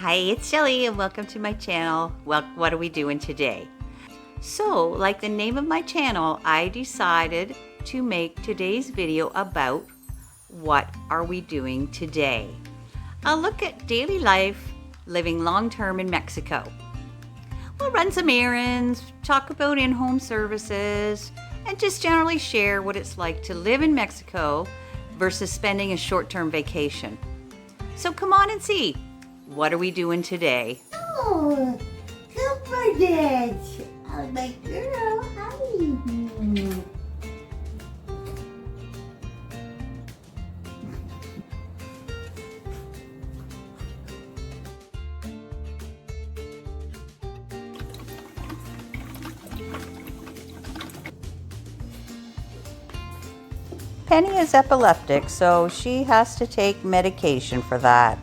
Hi, it's Shelly and welcome to my channel. Well, what are we doing today? So, like the name of my channel, I decided to make today's video about what are we doing today. I'll look at daily life living long-term in Mexico. We'll run some errands, talk about in-home services, and just generally share what it's like to live in Mexico versus spending a short-term vacation. So come on and see. What are we doing today? Oh, Snowbird! Oh, my girl, hi. Penny is epileptic, so she has to take medication for that.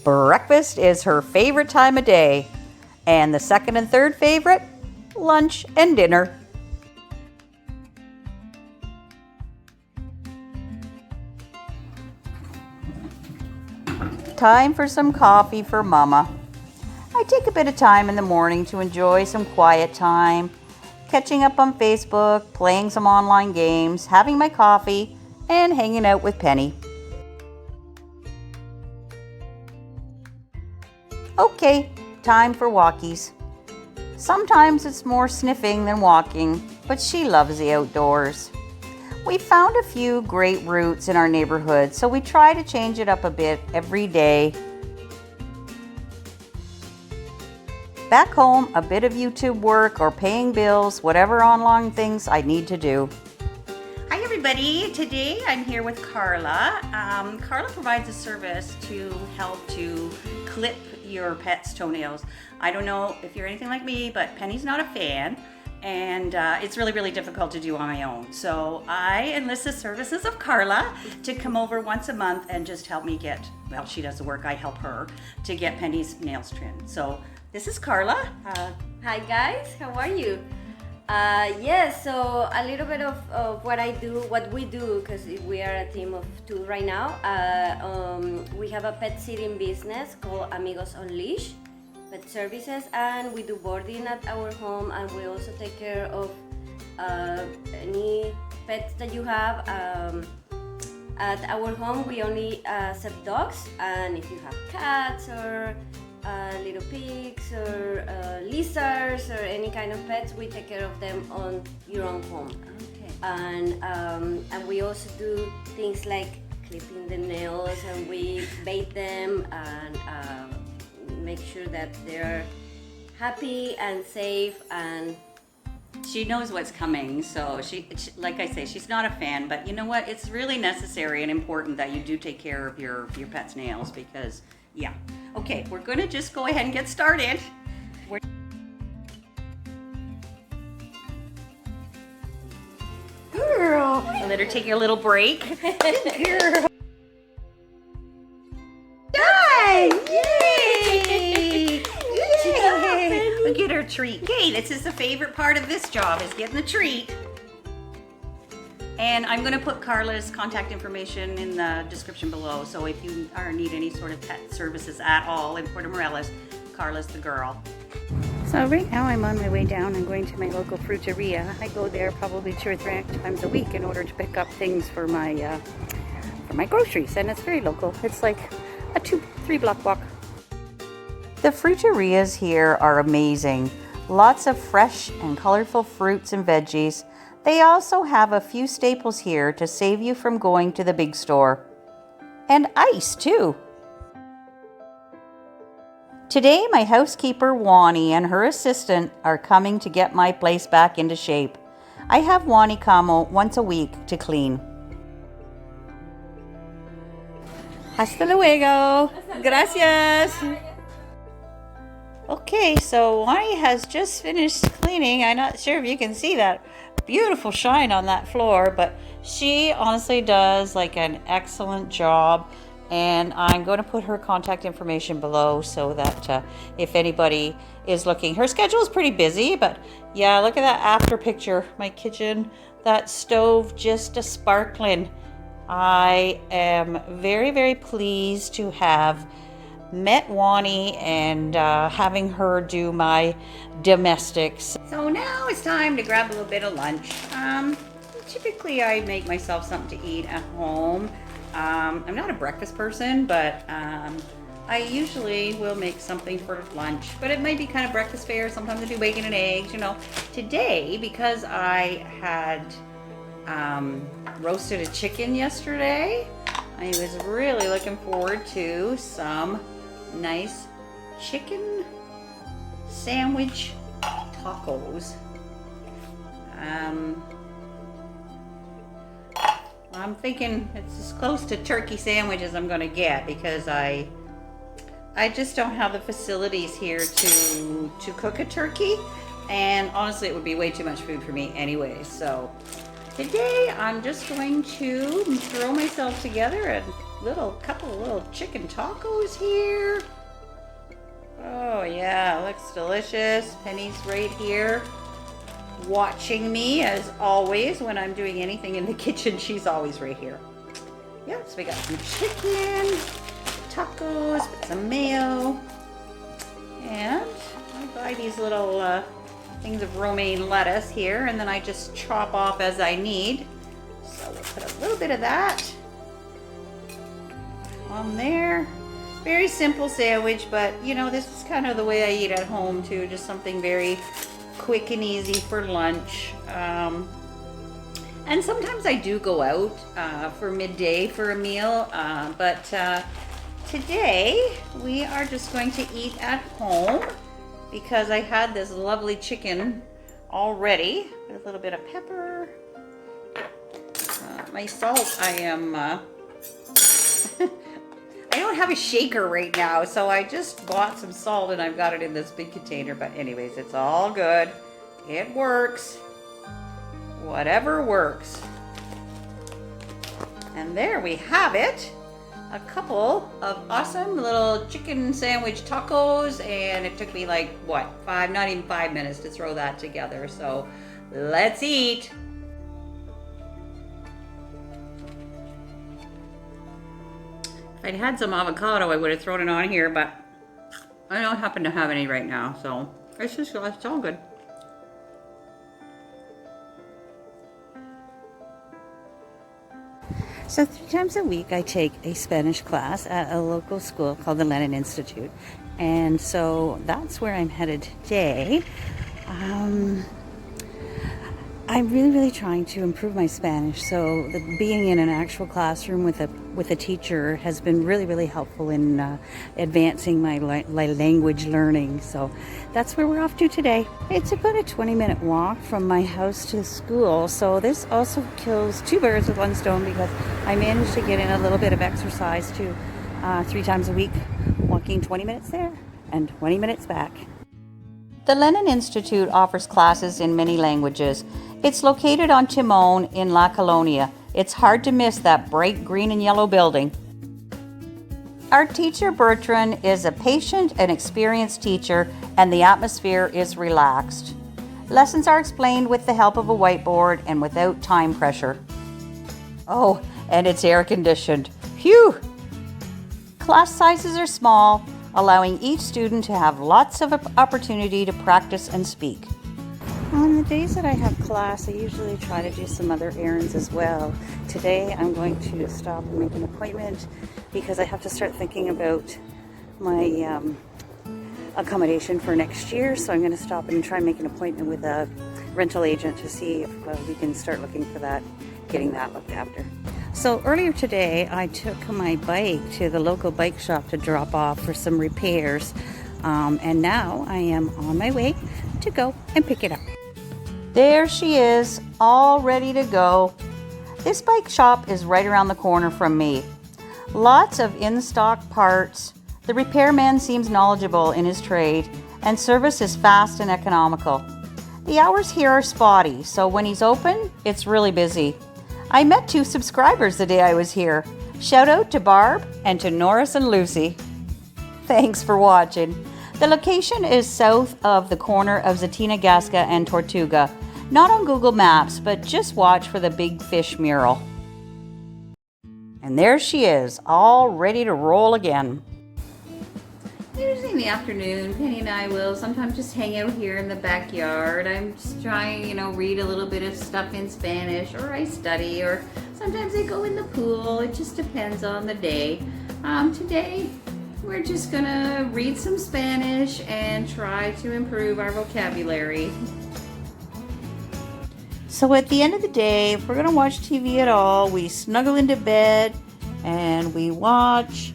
Breakfast is her favorite time of day, and the second and third favorite, lunch and dinner. Time for some coffee for Mama. I take a bit of time in the morning to enjoy some quiet time, catching up on Facebook, playing some online games, having my coffee, and hanging out with Penny. Okay, time for walkies. Sometimes it's more sniffing than walking, but she loves the outdoors. We found a few great routes in our neighborhood, so we try to change it up a bit every day. Back home, a bit of YouTube work or paying bills, whatever online things I need to do. Hi everybody, today I'm here with Carla. Carla provides a service to help to clip your pet's toenails. I don't know if you're anything like me, but Penny's not a fan, and it's really difficult to do on my own. So I enlist the services of Carla to come over once a month and just help me get, well, she does the work, I help her to get Penny's nails trimmed. So this is Carla. Hi guys, how are you? Yes, so a little bit of what we do, because we are a team of two right now. We have a pet sitting business called Amigos on Leash Pet Services, and we do boarding at our home, and we also take care of any pets that you have. At our home, we only accept dogs, and if you have cats or little pigs or lizards or any kind of pets, we take care of them on your own home. Okay. And we also do things like clipping the nails, and we bait them and make sure that they're happy and safe. And she knows what's coming, so she, like I say, she's not a fan, but you know what? It's really necessary and important that you do take care of your pet's nails because, yeah. Okay, we're going to just go ahead and get started. Girl. Let her take a little break. Girl. Done! Yay! Yay! We'll get her a treat. Okay, this is the favorite part of this job, is getting the treat. And I'm going to put Carla's contact information in the description below, so if you need any sort of pet services at all in Puerto Morelos, Carla's the girl. So right now I'm on my way down. I'm going to my local fruiteria. I go there probably 2 or 3 times a week in order to pick up things for my groceries, and it's very local. It's like a 2-3 block walk. The fruiterias here are amazing. Lots of fresh and colorful fruits and veggies. They also have a few staples here to save you from going to the big store. And ice too. Today my housekeeper Wani and her assistant are coming to get my place back into shape. I have Wani come once a week to clean. Hasta luego. Gracias. Okay, so Wani has just finished cleaning. I'm not sure if you can see that beautiful shine on that floor, but she honestly does like an excellent job, and I'm going to put her contact information below so that if anybody is looking. Her schedule is pretty busy, but yeah, look at that after picture. My kitchen, that stove just a sparkling. I am very, very pleased to have met Wani and having her do my domestics. So now it's time to grab a little bit of lunch. Typically I make myself something to eat at home. I'm not a breakfast person, but I usually will make something for lunch, but it might be kind of breakfast fare. Sometimes I do bacon and eggs, you know. Today, because I had roasted a chicken yesterday, I was really looking forward to some nice chicken sandwich tacos. I'm thinking it's as close to turkey sandwich as I'm gonna get, because I just don't have the facilities here to cook a turkey, and honestly it would be way too much food for me anyway. So today I'm just going to throw myself together a couple of little chicken tacos here. Oh yeah, looks delicious. Penny's right here watching me as always. When I'm doing anything in the kitchen, she's always right here. Yeah, so we got some chicken, tacos, with some mayo, and I buy these little things of romaine lettuce here, and then I just chop off as I need. So we'll put a little bit of that on there. Very simple sandwich, but you know, this is kind of the way I eat at home too, just something very quick and easy for lunch. And sometimes I do go out for midday for a meal, but today we are just going to eat at home because I had this lovely chicken already with a little bit of pepper. My salt, I am I don't have a shaker right now, so I just bought some salt and I've got it in this big container. But anyways, it's all good. It works. Whatever works. And there we have it. A couple of awesome little chicken sandwich tacos, and it took me like, what, not even 5 minutes to throw that together. So let's eat. If I'd had some avocado, I would have thrown it on here, but I don't happen to have any right now, so it's all good. So 3 times a week I take a Spanish class at a local school called the Lennon Institute, and so that's where I'm headed today. I'm really trying to improve my Spanish, so being in an actual classroom with a teacher has been really helpful in advancing my language learning. So that's where we're off to today. It's about a 20-minute walk from my house to school, so this also kills 2 birds with 1 stone, because I managed to get in a little bit of exercise too, 3 times a week, walking 20 minutes there and 20 minutes back. The Lennon Institute offers classes in many languages. It's located on Timon in La Colonia. It's hard to miss that bright green and yellow building. Our teacher Bertrand is a patient and experienced teacher, and the atmosphere is relaxed. Lessons are explained with the help of a whiteboard and without time pressure. Oh, and it's air conditioned. Phew! Class sizes are small, allowing each student to have lots of opportunity to practice and speak. On the days that I have class, I usually try to do some other errands as well. Today I'm going to stop and make an appointment because I have to start thinking about my accommodation for next year. So I'm going to stop and try and make an appointment with a rental agent to see if we can start looking for that, getting that looked after. So earlier today I took my bike to the local bike shop to drop off for some repairs, and now I am on my way to go and pick it up. There she is, all ready to go. This bike shop is right around the corner from me. Lots of in-stock parts. The repairman seems knowledgeable in his trade, and service is fast and economical. The hours here are spotty, so when he's open, it's really busy. I met 2 subscribers the day I was here. Shout out to Barb and to Norris and Lucy. Thanks for watching. The location is south of the corner of Zatina Gasca and Tortuga. Not on Google Maps, but just watch for the big fish mural. And there she is, all ready to roll again. Usually in the afternoon, Penny and I will sometimes just hang out here in the backyard. I'm just trying, read a little bit of stuff in Spanish, or I study, or sometimes I go in the pool. It just depends on the day. Today, we're just gonna read some Spanish and try to improve our vocabulary. So at the end of the day, if we're gonna watch TV at all, we snuggle into bed and we watch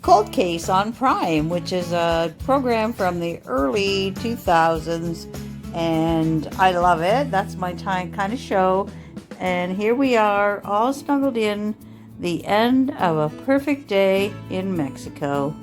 Cold Case on Prime, which is a program from the early 2000s, and I love it. That's my kind of show. And here we are, all snuggled in, the end of a perfect day in Mexico.